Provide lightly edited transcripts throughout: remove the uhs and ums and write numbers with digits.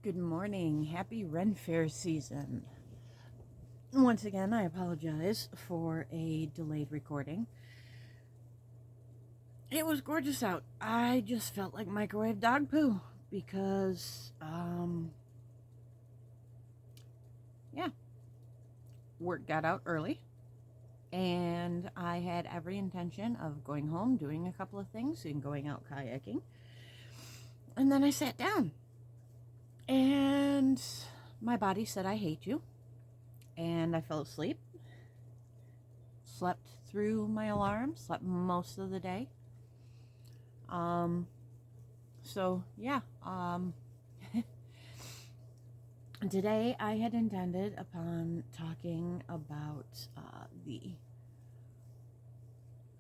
Good morning. Happy Ren Fair season. Once again, I apologize for a delayed recording. It was gorgeous out. I just felt like microwave dog poo because, yeah, work got out early and I had every intention of going home, doing a couple of things, and going out kayaking. And then I sat down and my body said, I hate you. And I fell asleep. Slept through my alarm, slept most of the day. So yeah, today I had intended upon talking about the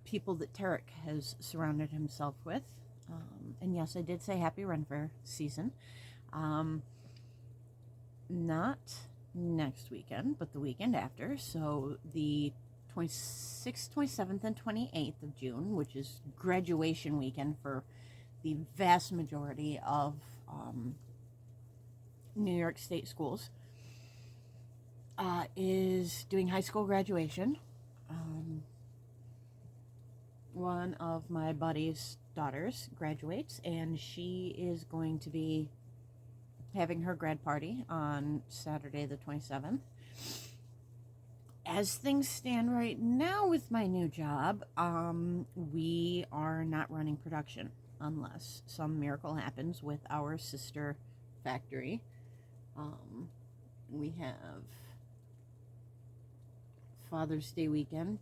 people that Tarak has surrounded himself with. And yes, I did say happy Ren Fair season. Not next weekend, but the weekend after. So the 26th, 27th, and 28th of June, which is graduation weekend for the vast majority of New York State schools, is doing high school graduation. One of my buddy's daughters graduates, and she is going to be having her grad party on Saturday the 27th. As things stand right now with my new job, we are not running production unless some miracle happens with our sister factory. We have Father's Day weekend,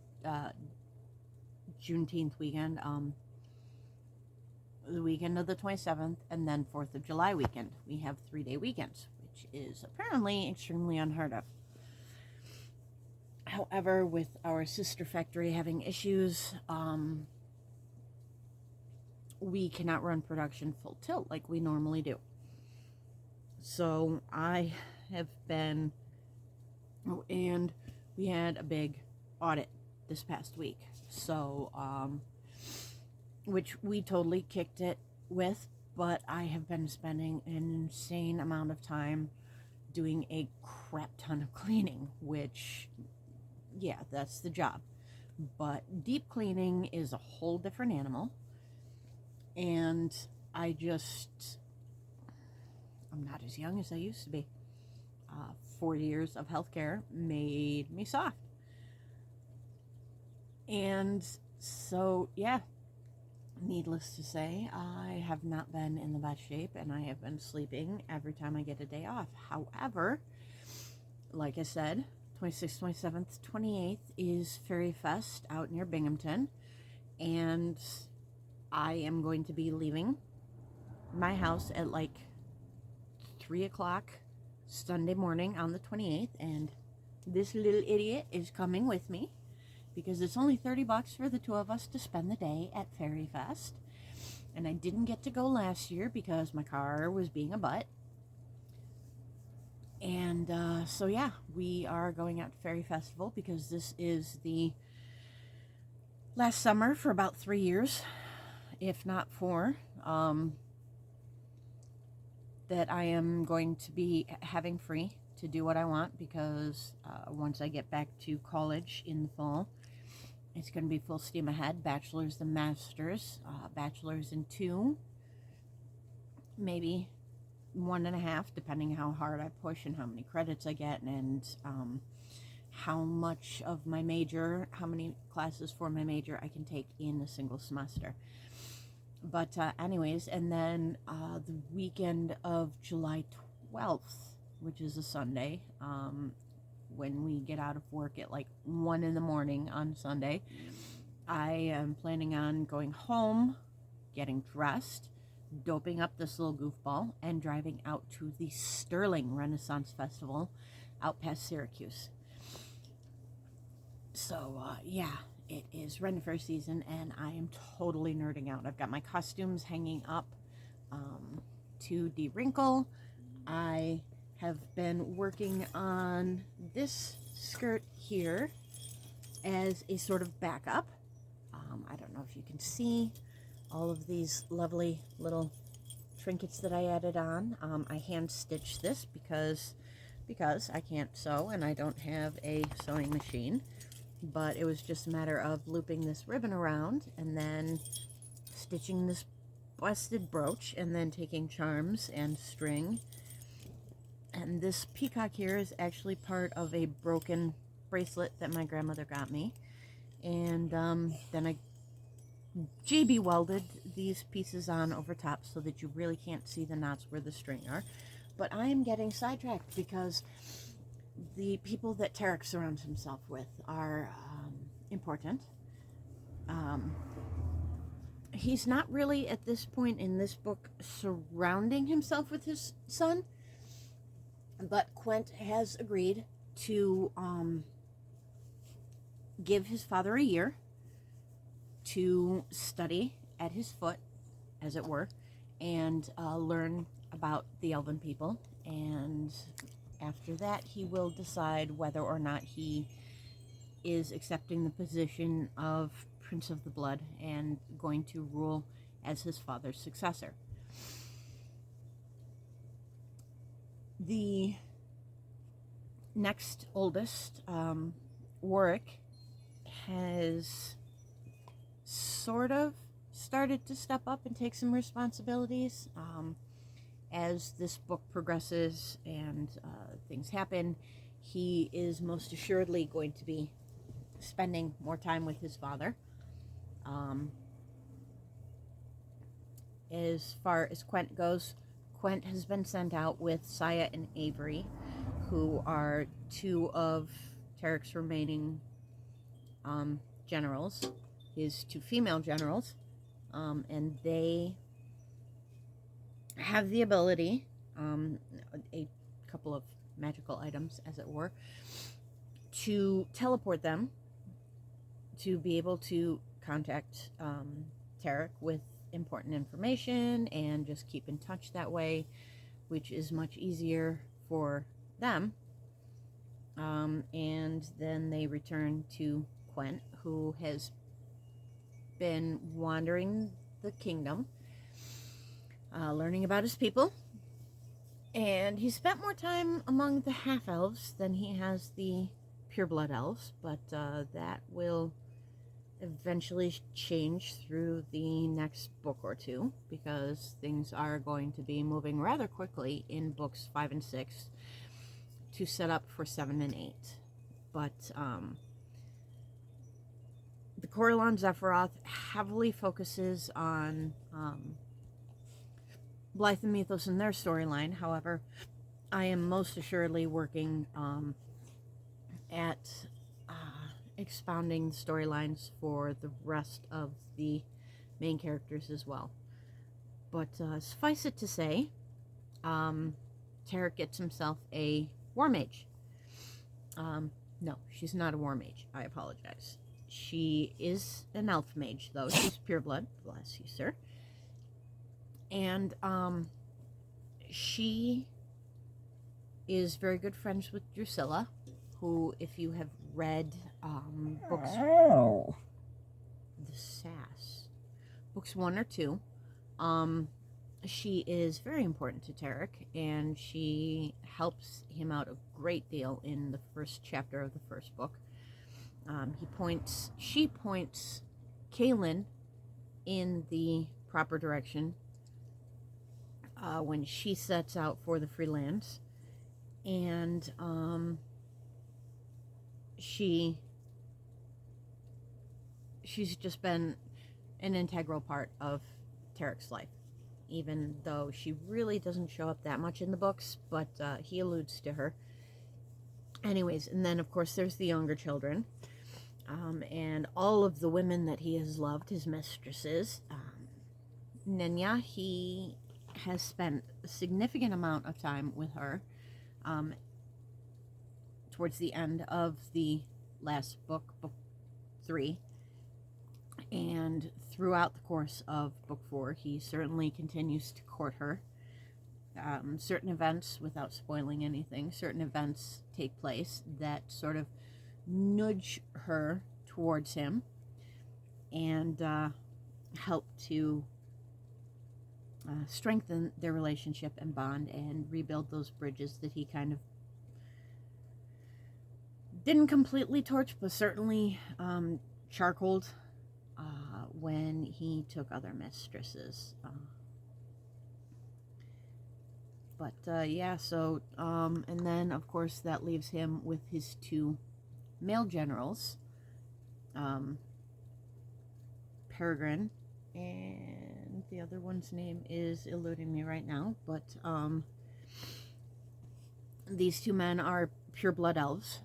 Juneteenth weekend, the weekend of the 27th, and then 4th of July weekend. We have 3-day weekends, which is apparently extremely unheard of. However, with our sister factory having issues, we cannot run production full tilt like we normally do. So I have been, and we had a big audit this past week. So, which we totally kicked it with, but I have been spending an insane amount of time doing a crap ton of cleaning, which, yeah, that's the job. But deep cleaning is a whole different animal. And I'm not as young as I used to be. 4 years of healthcare made me soft. And so, yeah, needless to say, I have not been in the best shape, and I have been sleeping every time I get a day off. However, like I said, 26th, 27th, 28th is Fairy Fest out near Binghamton, and I am going to be leaving my house at like 3 o'clock Sunday morning on the 28th, and this little idiot is coming with me because it's only $30 for the two of us to spend the day at Fairy Fest. And I didn't get to go last year because my car was being a butt. And so yeah, we are going out to Fairy Festival because this is the last summer for about 3 years, if not 4, that I am going to be having free to do what I want, because once I get back to college in the fall, it's going to be full steam ahead. Bachelor's and master's. Bachelor's in 2, maybe 1.5, depending how hard I push and how many credits I get, and how much of my major, how many classes for my major I can take in a single semester. But anyways, and then the weekend of July 12th, which is a Sunday, when we get out of work at like 1 in the morning on Sunday, I am planning on going home, getting dressed, doping up this little goofball, and driving out to the Sterling Renaissance Festival out past Syracuse. So, yeah. It is Ren Fair season, and I am totally nerding out. I've got my costumes hanging up to de-wrinkle. I have been working on this skirt here as a sort of backup. I don't know if you can see all of these lovely little trinkets that I added on. I hand stitched this because I can't sew and I don't have a sewing machine. But it was just a matter of looping this ribbon around and then stitching this busted brooch and then taking charms and string. And this peacock here is actually part of a broken bracelet that my grandmother got me. And then I JB welded these pieces on over top so that you really can't see the knots where the string are. But I am getting sidetracked because the people that Tarak surrounds himself with are important. He's not really at this point in this book surrounding himself with his son, but Quent has agreed to give his father a year to study at his foot, as it were, and learn about the elven people. And after that, he will decide whether or not he is accepting the position of Prince of the Blood and going to rule as his father's successor. The next oldest, Warwick, has sort of started to step up and take some responsibilities. As this book progresses and things happen, he is most assuredly going to be spending more time with his father. As far as Quent goes, Quent has been sent out with Saya and Avery, who are two of Tarak's remaining generals, his two female generals, and they have the ability, a couple of magical items, as it were, to teleport them to be able to contact Tarak with important information and just keep in touch that way, which is much easier for them. And then they return to Quent, who has been wandering the kingdom, learning about his people. And he spent more time among the half-elves than he has the pureblood elves, but that will eventually change through the next book or two, because things are going to be moving rather quickly in books 5 and 6 to set up for 7 and 8. But the Corellon Zephyroth heavily focuses on Blythe and Mythos and their storyline. However, I am most assuredly working at expounding the storylines for the rest of the main characters as well. But suffice it to say, Tarak gets himself a war mage. No, she's not a war mage. I apologize. She is an elf mage, though. She's pureblood. Bless you, sir. And she is very good friends with Drusilla, who, if you have read books, the sass, books 1 or 2, she is very important to Tarak, and she helps him out a great deal in the first chapter of the first book. She points Kaylin in the proper direction when she sets out for the free lands, and she's just been an integral part of Tarak's life, even though she really doesn't show up that much in the books, but he alludes to her. Anyways, and then of course there's the younger children, and all of the women that he has loved, his mistresses. Nenya, he has spent a significant amount of time with her towards the end of the last book, book 3, and throughout the course of book 4, he certainly continues to court her. Certain events, without spoiling anything, certain events take place that sort of nudge her towards him and help to strengthen their relationship and bond and rebuild those bridges that he kind of didn't completely torch, but certainly charcoaled when he took other mistresses. Yeah, so, and then, of course, that leaves him with his two male generals, Peregrine, and the other one's name is eluding me right now, but these two men are pure-blood elves,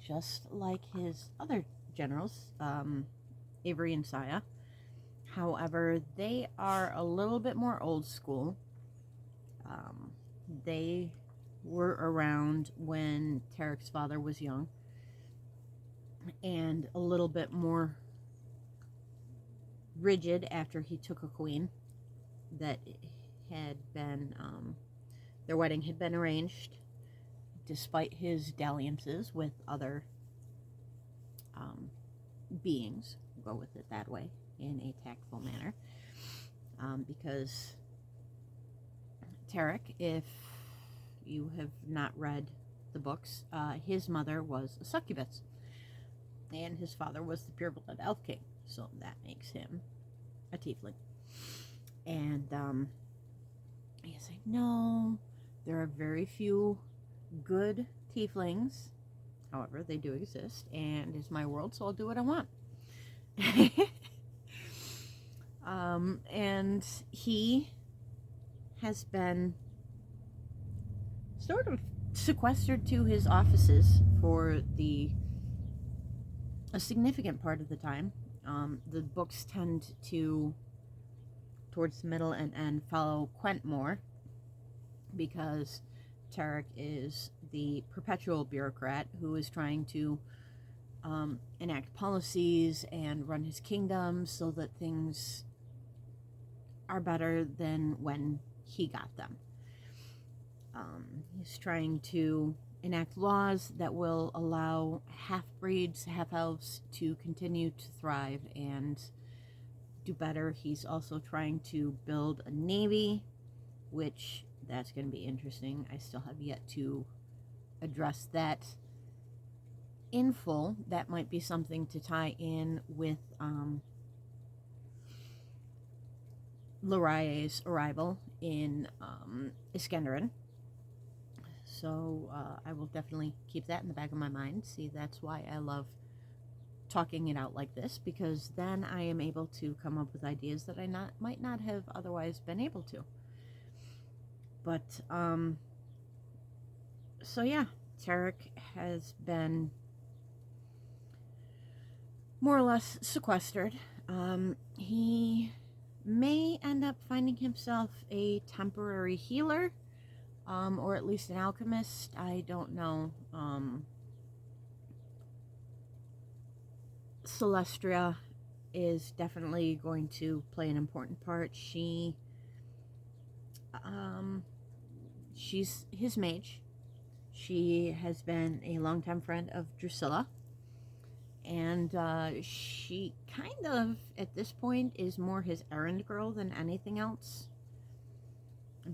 just like his other generals, Avery and Saya. However, they are a little bit more old school. They were around when Tarak's father was young, and a little bit more rigid after he took a queen that had been, their wedding had been arranged despite his dalliances with other beings, we'll go with it that way, in a tactful manner, because Tarak, if you have not read the books, his mother was a succubus, and his father was the pure-blood elf king, so that makes him a tiefling. And he's like, no, there are very few good tieflings, however, they do exist, and it's my world, so I'll do what I want. And he has been sort of sequestered to his offices for a significant part of the time. The books tend to, towards the middle and end, follow Quent more, because Tarak is the perpetual bureaucrat who is trying to enact policies and run his kingdom so that things are better than when he got them. He's trying to enact laws that will allow half-breeds, half-elves to continue to thrive and do better. He's also trying to build a navy, which that's going to be interesting. I still have yet to address that in full. That might be something to tie in with Laraye's arrival in Iskenderun. So I will definitely keep that in the back of my mind. See, that's why I love talking it out like this, because then I am able to come up with ideas that I might not have otherwise been able to. But, so yeah, Tarak has been more or less sequestered. He may end up finding himself a temporary healer, or at least an alchemist. I don't know. Celestria is definitely going to play an important part. She's his mage. She has been a longtime friend of Drusilla, and she kind of, at this point, is more his errand girl than anything else,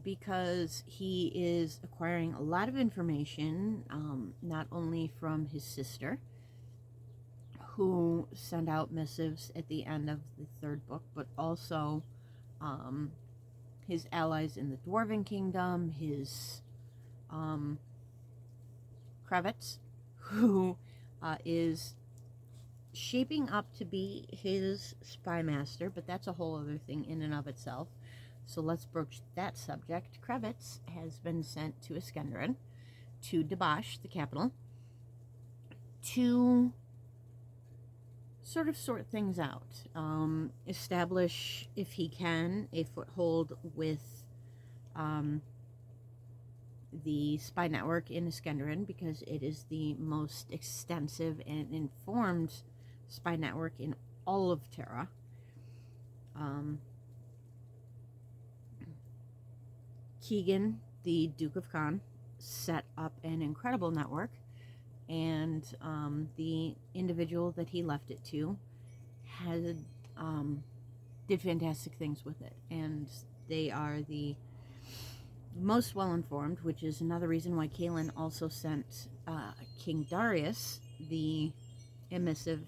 because he is acquiring a lot of information, not only from his sister, who sent out missives at the end of the third book, but also his allies in the Dwarven Kingdom, his Kravitz, who is shaping up to be his spy master, but that's a whole other thing in and of itself. So let's broach that subject. Kravitz has been sent to Iskenderun, to Debash, the capital, to sort of sort things out, establish, if he can, a foothold with the spy network in Iskenderun, because it is the most extensive and informed spy network in all of Terra. Keegan, the Duke of Khan, set up an incredible network, and the individual that he left it to did fantastic things with it. And they are the most well-informed, which is another reason why Kaylin also sent King Darius the emissive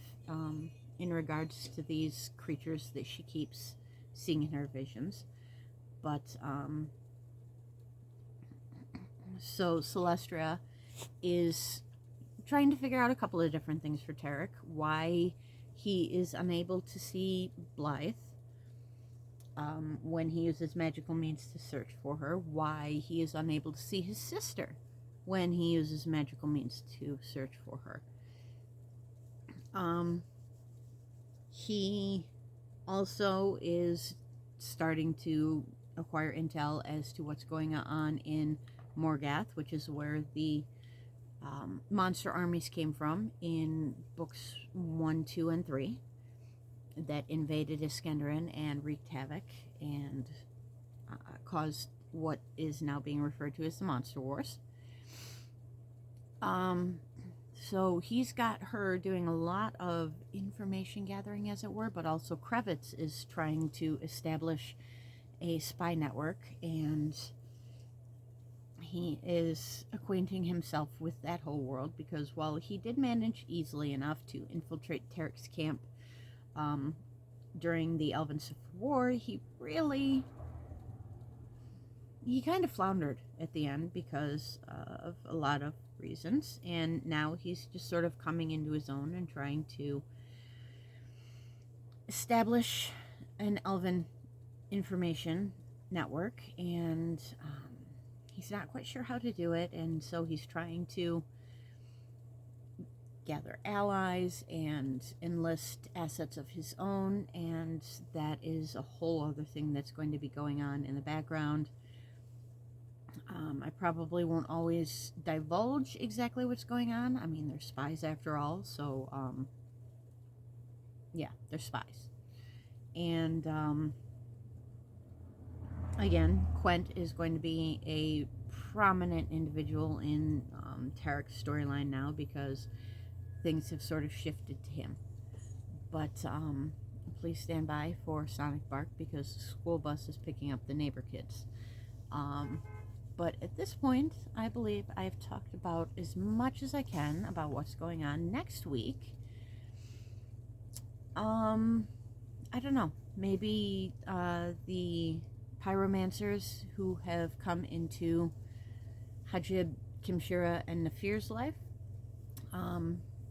in regards to these creatures that she keeps seeing in her visions. But so Celestia is trying to figure out a couple of different things for Tarak. Why he is unable to see Blythe when he uses magical means to search for her. Why he is unable to see his sister when he uses magical means to search for her. He also is starting to acquire intel as to what's going on in Morgath, which is where the monster armies came from in books 1, 2, and 3 that invaded Iskenderun and wreaked havoc and caused what is now being referred to as the Monster Wars. So he's got her doing a lot of information gathering, as it were, but also Krevitz is trying to establish a spy network, and he is acquainting himself with that whole world, because while he did manage easily enough to infiltrate Tarak's camp during the Elven Civil War, he kind of floundered at the end because of a lot of reasons, and now he's just sort of coming into his own and trying to establish an Elven information network, and he's not quite sure how to do it, and so he's trying to gather allies and enlist assets of his own, and that is a whole other thing that's going to be going on in the background. I probably won't always divulge exactly what's going on. I mean, they're spies after all, so yeah, they're spies. And again, Quent is going to be a prominent individual in Tarak's storyline now, because things have sort of shifted to him. But please stand by for Sonic Bark, because the school bus is picking up the neighbor kids. But at this point, I believe I've talked about as much as I can about what's going on next week. I don't know. Maybe the pyromancers who have come into Hajib, Kimshira, and Nafir's life,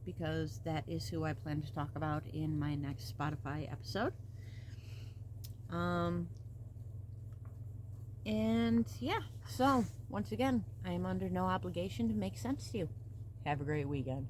because that is who I plan to talk about in my next Spotify episode. And yeah, so once again, I am under no obligation to make sense to you. Have a great weekend.